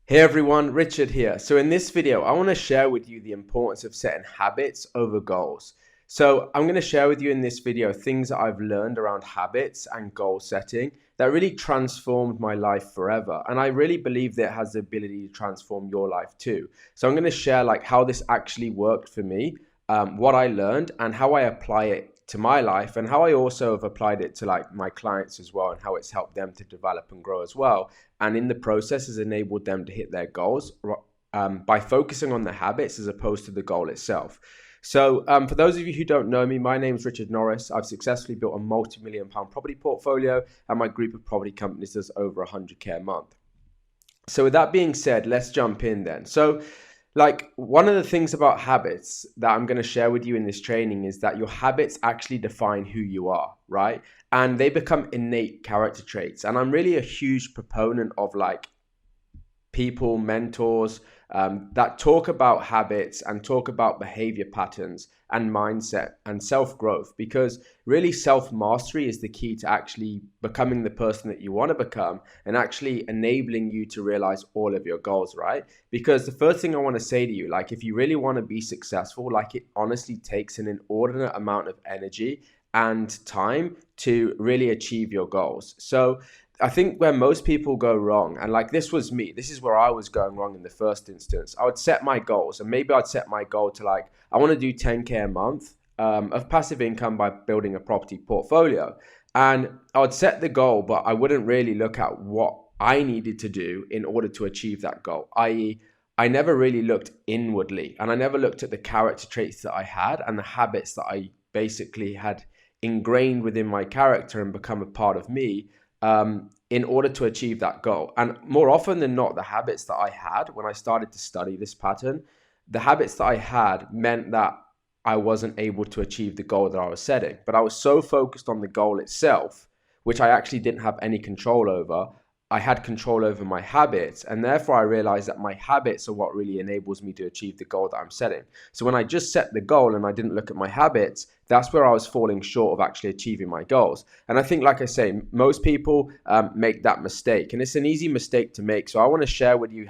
Hey everyone, Richard here. So in this video, I want to share with you the importance of setting habits over goals. So I'm going to share with you in this video things that I've learned around habits and goal setting that really transformed my life forever. And I really believe that it has the ability to transform your life too. So I'm going to share how this actually worked for me, what I learned and how I apply it to my life, and how I also have applied it to my clients as well, and how it's helped them to develop and grow as well, and in the process has enabled them to hit their goals by focusing on the habits as opposed to the goal itself. So for those of you who don't know me, my name is Richard Norris. I've successfully built a multi-million-pound property portfolio, and my group of property companies does over 100K a month. So with that being said, let's jump in then. So one of the things about habits that I'm going to share with you in this training is that your habits actually define who you are, right? And they become innate character traits. And I'm really a huge proponent of people, mentors that talk about habits and talk about behavior patterns and mindset and self-growth, because really self-mastery is the key to actually becoming the person that you want to become and actually enabling you to realize all of your goals, right? Because the first thing I want to say to you, if you really want to be successful, it honestly takes an inordinate amount of energy and time to really achieve your goals. So I think where most people go wrong, and this was me, this is where I was going wrong in the first instance. I would set my goals, and maybe I'd set my goal to I want to do 10K a month of passive income by building a property portfolio. And I would set the goal, but I wouldn't really look at what I needed to do in order to achieve that goal, i.e., I never really looked inwardly, and I never looked at the character traits that I had and the habits that I basically had ingrained within my character and become a part of me in order to achieve that goal. And more often than not, the habits that I had when I started to study this pattern, the habits that I had meant that I wasn't able to achieve the goal that I was setting. But I was so focused on the goal itself, which I actually didn't have any control over. I had control over my habits, and therefore I realized that my habits are what really enables me to achieve the goal that I'm setting. So when I just set the goal and I didn't look at my habits, that's where I was falling short of actually achieving my goals. And I think, like I say, most people make that mistake, and it's an easy mistake to make. So I want to share with you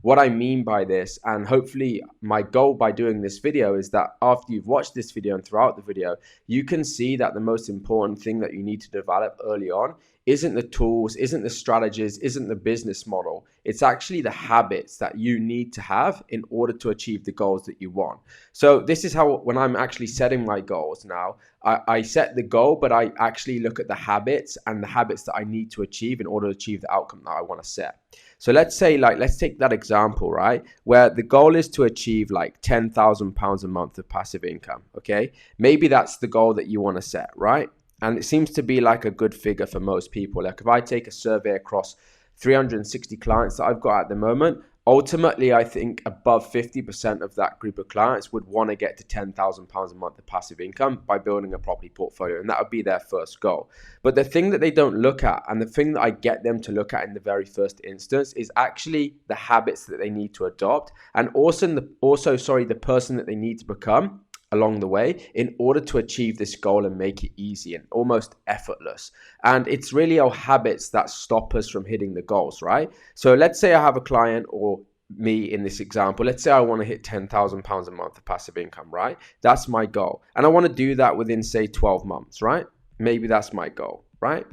what I mean by this, and hopefully my goal by doing this video is that after you've watched this video and throughout the video, you can see that the most important thing that you need to develop early on isn't the tools, isn't the strategies, isn't the business model. It's actually the habits that you need to have in order to achieve the goals that you want. So this is how, when I'm actually setting my goals now, I set the goal, but I actually look at the habits and the habits that I need to achieve in order to achieve the outcome that I want to set. So let's say, let's take that example, right? Where the goal is to achieve £10,000 a month of passive income, okay? Maybe that's the goal that you want to set, right? And it seems to be a good figure for most people. If I take a survey across 360 clients that I've got at the moment, ultimately, I think above 50% of that group of clients would want to get to £10,000 a month of passive income by building a property portfolio. And that would be their first goal. But the thing that they don't look at, and the thing that I get them to look at in the very first instance, is actually the habits that they need to adopt, and also the person that they need to become along the way in order to achieve this goal and make it easy and almost effortless. And it's really our habits that stop us from hitting the goals, right? So let's say I have a client, or me in this example, let's say I want to hit £10,000 a month of passive income, right? That's my goal. And I want to do that within, say, 12 months, right? Maybe that's my goal, right?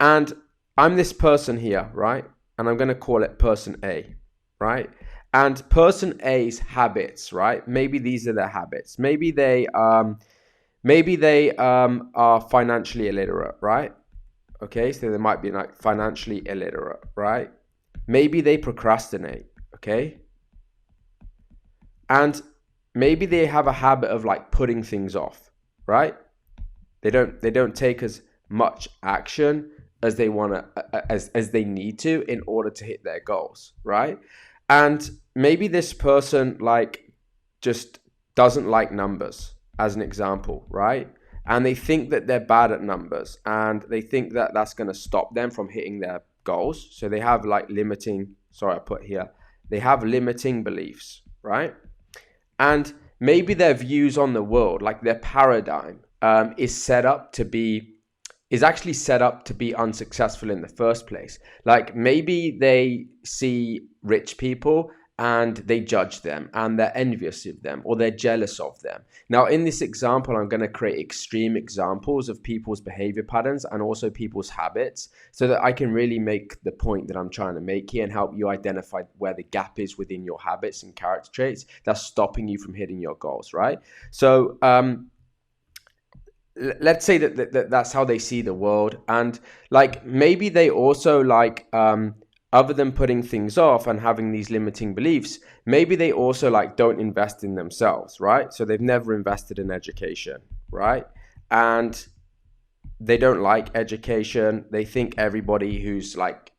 And I'm this person here, right? And I'm going to call it person A, right? And person A's habits, right? Maybe these are their habits. Maybe they are financially illiterate, right? Okay, so they might be financially illiterate, right? Maybe they procrastinate, okay? And maybe they have a habit of putting things off, right? They don't take as much action as they want to, as they need to in order to hit their goals, right? And maybe this person just doesn't like numbers, as an example, right? And they think that they're bad at numbers, and they think that that's going to stop them from hitting their goals. So they have they have limiting beliefs, right? And maybe their views on the world, their paradigm, is set up to be is actually set up to be unsuccessful in the first place. Like maybe they see rich people and they judge them and they're envious of them or they're jealous of them. Now, in this example, I'm going to create extreme examples of people's behavior patterns and also people's habits so that I can really make the point that I'm trying to make here and help you identify where the gap is within your habits and character traits that's stopping you from hitting your goals, right? So, let's say that's how they see the world, and like maybe they also like other than putting things off and having these limiting beliefs, maybe they also like don't invest in themselves, right? So they've never invested in education, right? And they don't like education. They think everybody who's like,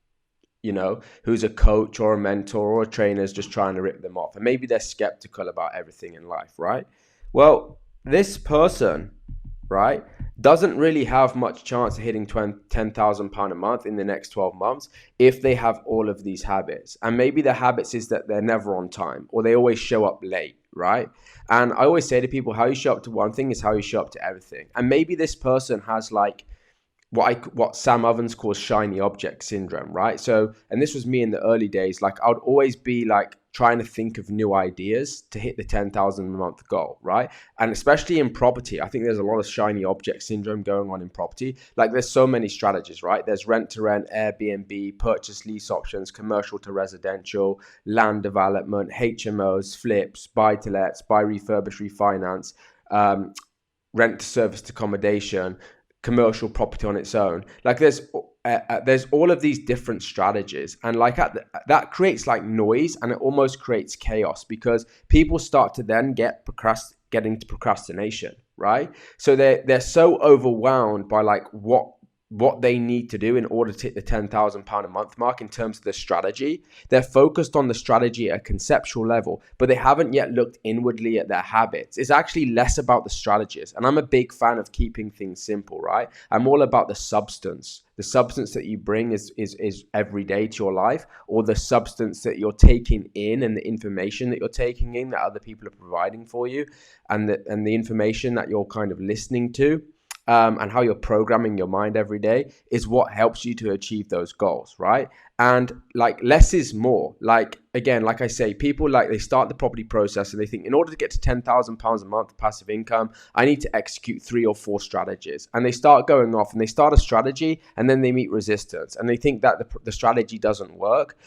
who's a coach or a mentor or a trainer is just trying to rip them off, and maybe they're skeptical about everything in life, right? Well, this person, right, doesn't really have much chance of hitting £10,000 a month in the next 12 months if they have all of these habits. And maybe the habits is that they're never on time or they always show up late, right? And I always say to people, how you show up to one thing is how you show up to everything. And maybe this person has like what Sam Ovens calls shiny object syndrome, right? So, and this was me in the early days, like I would always be like trying to think of new ideas to hit the 10,000 a month goal, right? And especially in property, I think there's a lot of shiny object syndrome going on in property. Like there's so many strategies, right? There's rent to rent, Airbnb, purchase lease options, commercial to residential, land development, HMOs, flips, buy to lets, buy refurbish, refinance, rent to serviced accommodation, commercial property on its own. Like there's all of these different strategies, and like that creates like noise, and it almost creates chaos because people start to then get into procrastination, right? So they're so overwhelmed by like what they need to do in order to hit the £10,000 a month mark in terms of the strategy. They're focused on the strategy at a conceptual level, but they haven't yet looked inwardly at their habits. It's actually less about the strategies. And I'm a big fan of keeping things simple, right? I'm all about the substance. The substance that you bring is every day to your life, or the substance that you're taking in and the information that you're taking in that other people are providing for you, and the information that you're kind of listening to. And how you're programming your mind every day is what helps you to achieve those goals, right? And like less is more. Like, again, like I say, people like they start the property process and they think in order to get to £10,000 a month passive income, I need to execute 3 or 4 strategies. And they start going off and they start a strategy and then they meet resistance and they think that the strategy doesn't work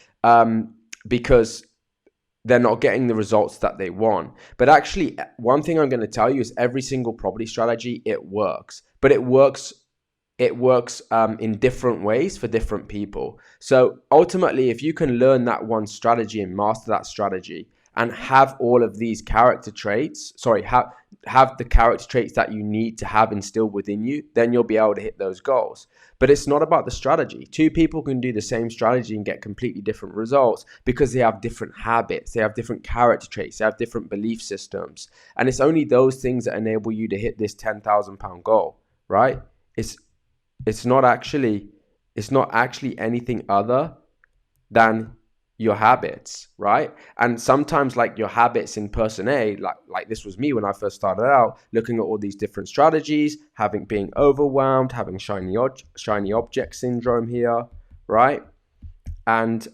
because they're not getting the results that they want. But actually, one thing I'm going to tell you is every single property strategy, it works. But it works in different ways for different people. So ultimately, if you can learn that one strategy and master that strategy and have all of these character traits, have the character traits that you need to have instilled within you, then you'll be able to hit those goals. But it's not about the strategy. 2 people can do the same strategy and get completely different results because they have different habits, they have different character traits, they have different belief systems. And it's only those things that enable you to hit this £10,000 goal, right? It's not actually anything other than your habits, right? And sometimes like your habits in person A, like this was me when I first started out, looking at all these different strategies, being overwhelmed, having shiny object syndrome here, right? And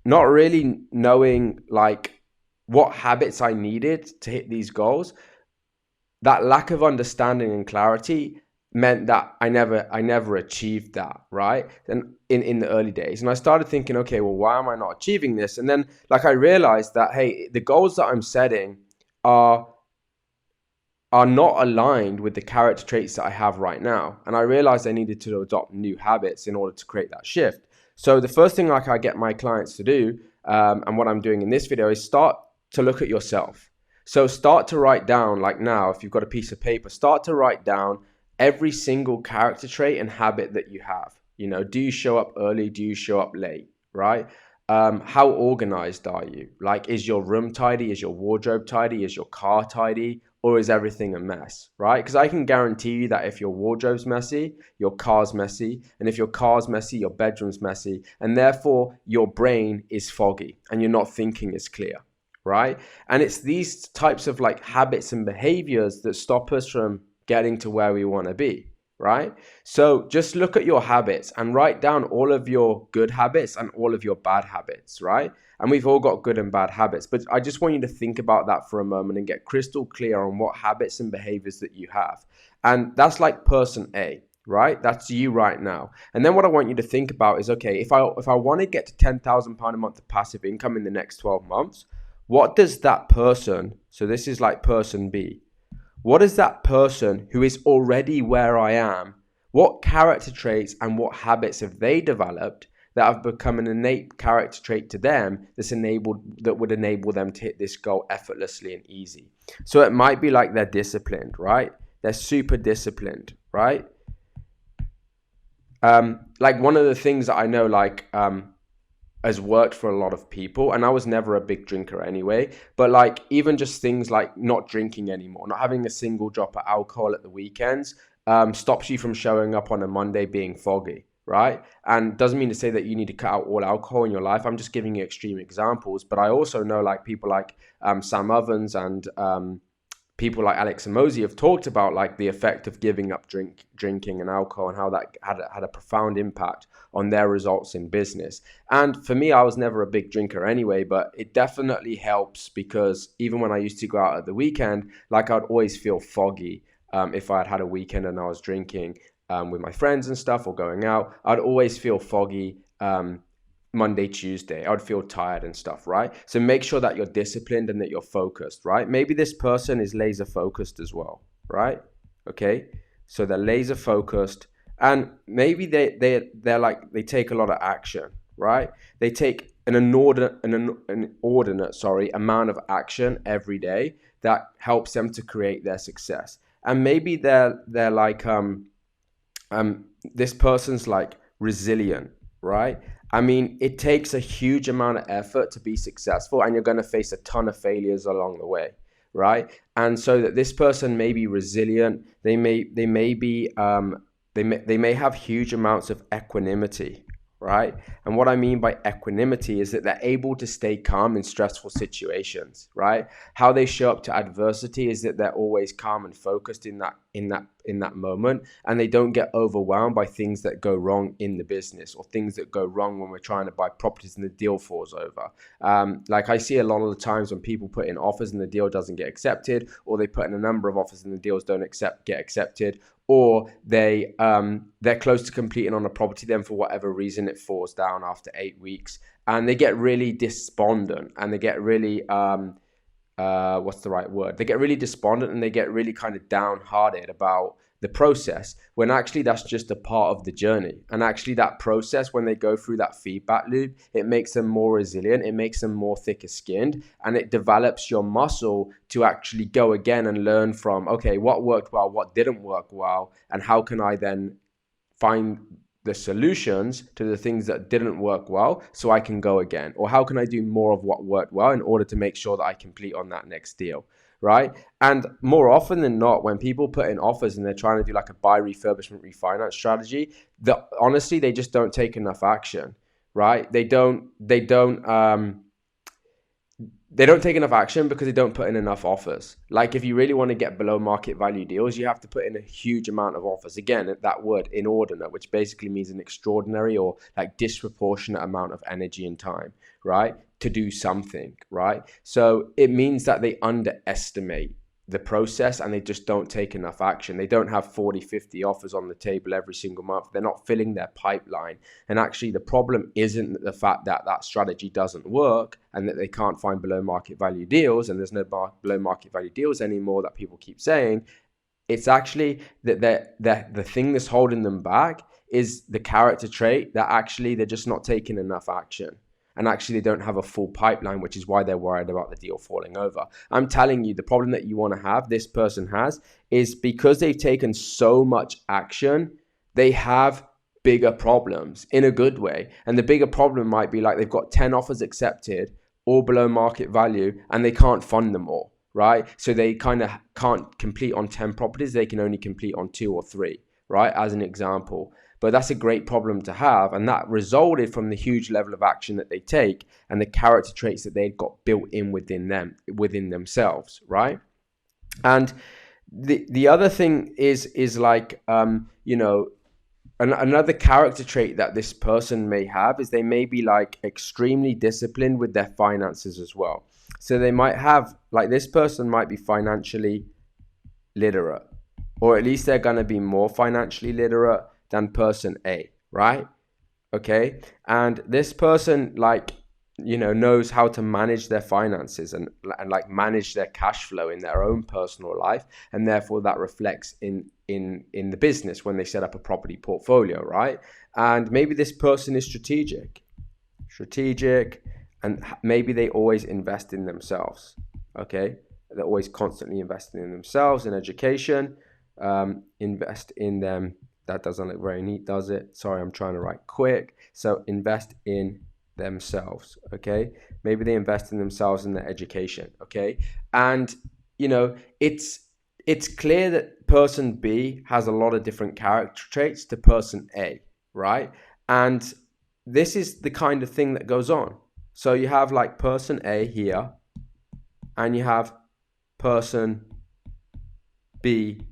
not really knowing like what habits I needed to hit these goals. That lack of understanding and clarity meant that I never achieved that, right? And in the early days. And I started thinking, okay, well, why am I not achieving this? And then like I realized that, hey, the goals that I'm setting are not aligned with the character traits that I have right now. And I realized I needed to adopt new habits in order to create that shift. So the first thing like I get my clients to do, and what I'm doing in this video, is start to look at yourself. So start to write down, like now, if you've got a piece of paper, start to write down every single character trait and habit that you have. Do you show up early? Do you show up late? Right? How organized are you? Like, is your room tidy? Is your wardrobe tidy? Is your car tidy? Or is everything a mess? Right? Because I can guarantee you that if your wardrobe's messy, your car's messy. And if your car's messy, your bedroom's messy. And therefore, your brain is foggy and you're not thinking as clear. Right? And it's these types of like habits and behaviors that stop us from getting to where we want to be, right? So just look at your habits and write down all of your good habits and all of your bad habits, right? And we've all got good and bad habits, but I just want you to think about that for a moment and get crystal clear on what habits and behaviors that you have. And that's like person A, right? That's you right now. And then what I want you to think about is, okay, if I want to get to £10,000 a month of passive income in the next 12 months, what does that person, so this is like person B, what is that person who is already where I am? What character traits and what habits have they developed that have become an innate character trait to them that would enable them to hit this goal effortlessly and easy? So it might be like they're disciplined, right? They're super disciplined, right? Like one of the things that I know, has worked for a lot of people, and I was never a big drinker anyway, but like even just things like not drinking anymore, not having a single drop of alcohol at the weekends, stops you from showing up on a Monday being foggy, right? And doesn't mean to say that you need to cut out all alcohol in your life. I'm just giving you extreme examples, but I also know like people like Sam Ovens and people like Alex Hormozi have talked about like the effect of giving up drinking and alcohol and how that had a profound impact on their results in business. And for me, I was never a big drinker anyway, but it definitely helps because even when I used to go out at the weekend, like I'd always feel foggy if I had a weekend and I was drinking with my friends and stuff or going out. I'd always feel foggy Monday, Tuesday. I would feel tired and stuff, right? So make sure that you're disciplined and that you're focused, right? Maybe this person is laser focused as well, right? Okay, so they're laser focused, and maybe they're like they take a lot of action, right? They take an inordinate amount of action every day that helps them to create their success. And maybe they're like this person's like resilient, right? I mean, it takes a huge amount of effort to be successful, and you're going to face a ton of failures along the way, right? And so that this person may be resilient, they may have huge amounts of equanimity, right? And what I mean by equanimity is that they're able to stay calm in stressful situations, right? How they show up to adversity is that they're always calm and focused in that moment, and they don't get overwhelmed by things that go wrong in the business or things that go wrong when we're trying to buy properties and the deal falls over. Like I see a lot of the times when people put in offers and the deal doesn't get accepted, or they put in a number of offers and the deals don't get accepted, or they're close to completing on a property, then for whatever reason it falls down after 8 weeks, and they get really despondent, and they get really what's the right word? They get really despondent, and they get really kind of downhearted about the process, when actually that's just a part of the journey. And actually that process, when they go through that feedback loop, it makes them more resilient, it makes them more thicker skinned, and it develops your muscle to actually go again and learn from, okay, what worked well, what didn't work well, and how can I then find the solutions to the things that didn't work well so I can go again? Or how can I do more of what worked well in order to make sure that I complete on that next deal, right? And more often than not, when people put in offers and they're trying to do like a buy, refurbishment, refinance strategy, honestly, they just don't take enough action, right? They don't take enough action because they don't put in enough offers. Like if you really want to get below market value deals, you have to put in a huge amount of offers. Again, that word inordinate, which basically means an extraordinary or like disproportionate amount of energy and time, right? To do something, right? So it means that they underestimate the process and they just don't take enough action. They don't have 40, 50 offers on the table every single month. They're not filling their pipeline. And actually the problem isn't the fact that that strategy doesn't work and that they can't find below market value deals, and there's no below market value deals anymore that people keep saying. It's actually that the thing that's holding them back is the character trait that actually they're just not taking enough action. And actually they don't have a full pipeline, which is why they're worried about the deal falling over. I'm telling you, the problem that you want to have, this person has, is because they've taken so much action, they have bigger problems in a good way. And the bigger problem might be like they've got 10 offers accepted, all below market value, and they can't fund them all, right? So they kind of can't complete on 10 properties. They can only complete on 2 or 3, right? As an example. But that's a great problem to have, and that resulted from the huge level of action that they take and the character traits that they've got built in within themselves, right? And The other thing is like, another character trait that this person may have is they may be like extremely disciplined with their finances as well. So they might have, like, this person might be financially literate, or at least they're going to be more financially literate than person A, right? Okay. And this person, like, knows how to manage their finances and like manage their cash flow in their own personal life, and therefore that reflects in the business when they set up a property portfolio, right? And maybe this person is strategic, and maybe they always invest in themselves. Okay, they're always constantly investing in themselves, in education, invest in them. That doesn't look very neat, does it? Sorry, I'm trying to write quick. So invest in themselves. Okay, maybe they invest in themselves in their education. Okay, and it's clear that person B has a lot of different character traits to person A, right? And this is the kind of thing that goes on. So you have like person A here, and you have person B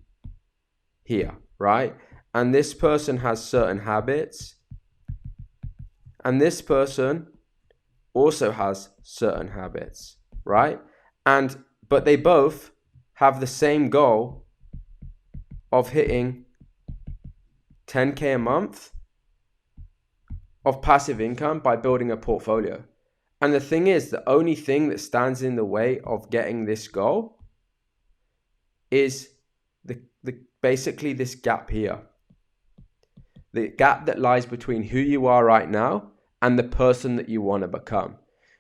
here, right? And this person has certain habits, and this person also has certain habits, right? But they both have the same goal of hitting 10K a month of passive income by building a portfolio. And the thing is, the only thing that stands in the way of getting this goal is basically this gap here. The gap that lies between who you are right now and the person that you want to become.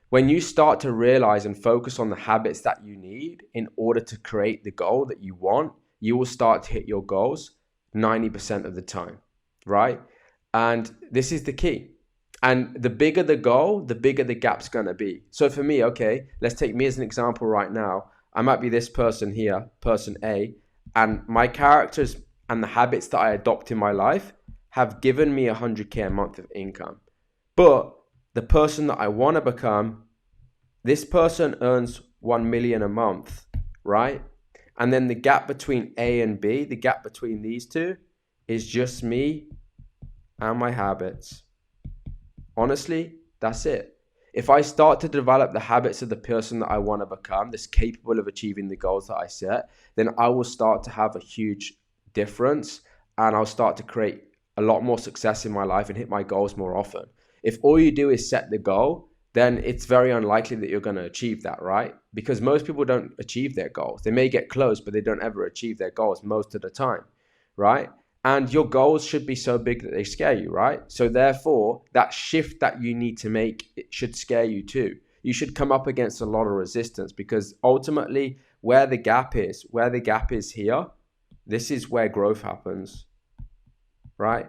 When you start to realize and focus on the habits that you need in order to create the goal that you want, you will start to hit your goals 90% of the time, right? And this is the key. And the bigger the goal, the bigger the gap's going to be. So for me, okay, let's take me as an example right now. I might be this person here, person A, and my characters and the habits that I adopt in my life have given me 100K a month of income. But the person that I want to become, this person earns 1 million a month, right? And then the gap between A and B, the gap between these two is just me and my habits. Honestly, that's it. If I start to develop the habits of the person that I want to become, that's capable of achieving the goals that I set, then I will start to have a huge difference, and I'll start to create a lot more success in my life and hit my goals more often. If all you do is set the goal, then it's very unlikely that you're going to achieve that, right? Because most people don't achieve their goals. They may get close, but they don't ever achieve their goals most of the time, right? And your goals should be so big that they scare you, right? So therefore, that shift that you need to make, it should scare you too. You should come up against a lot of resistance, because ultimately where the gap is here, this is where growth happens, right?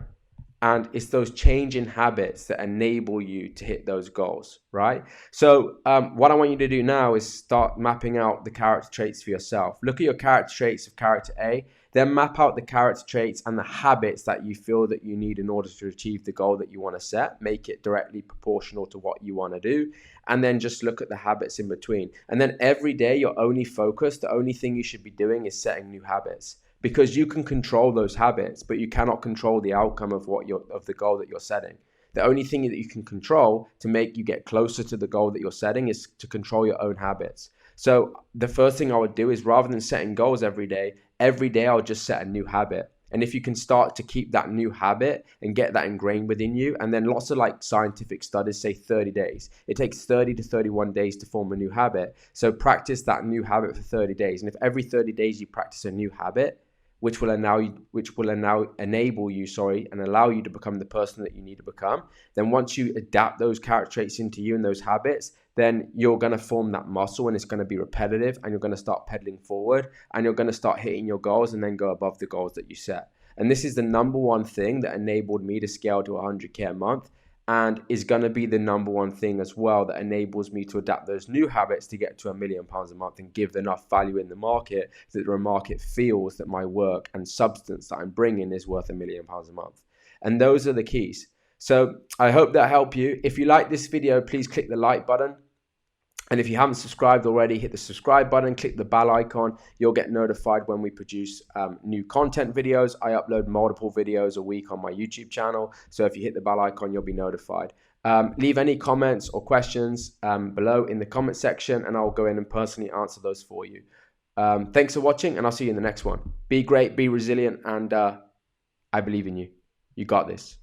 And it's those change in habits that enable you to hit those goals, right? So what I want you to do now is start mapping out the character traits for yourself. Look at your character traits of character A, then map out the character traits and the habits that you feel that you need in order to achieve the goal that you want to set. Make it directly proportional to what you want to do. And then just look at the habits in between. And then every day you're only focused. The only thing you should be doing is setting new habits. Because you can control those habits, but you cannot control the outcome of the goal that you're setting. The only thing that you can control to make you get closer to the goal that you're setting is to control your own habits. So the first thing I would do is, rather than setting goals every day I'll just set a new habit. And if you can start to keep that new habit and get that ingrained within you, and then lots of like scientific studies say 30 days. It takes 30 to 31 days to form a new habit. So practice that new habit for 30 days. And if every 30 days you practice a new habit, which will enable you and allow you to become the person that you need to become. Then once you adapt those character traits into you and those habits, then you're going to form that muscle, and it's going to be repetitive, and you're going to start pedaling forward, and you're going to start hitting your goals and then go above the goals that you set. And this is the number one thing that enabled me to scale to 100K a month, and is going to be the number one thing as well that enables me to adapt those new habits to get to £1 million a month and give enough value in the market that the market feels that my work and substance that I'm bringing is worth £1 million a month. And those are the keys. So I hope that helped you. If you like this video, please click the like button. And if you haven't subscribed already, hit the subscribe button, click the bell icon. You'll get notified when we produce new content videos. I upload multiple videos a week on my YouTube channel. So if you hit the bell icon, you'll be notified. Leave any comments or questions below in the comment section, and I'll go in and personally answer those for you. Thanks for watching, and I'll see you in the next one. Be great, be resilient, and I believe in you. You got this.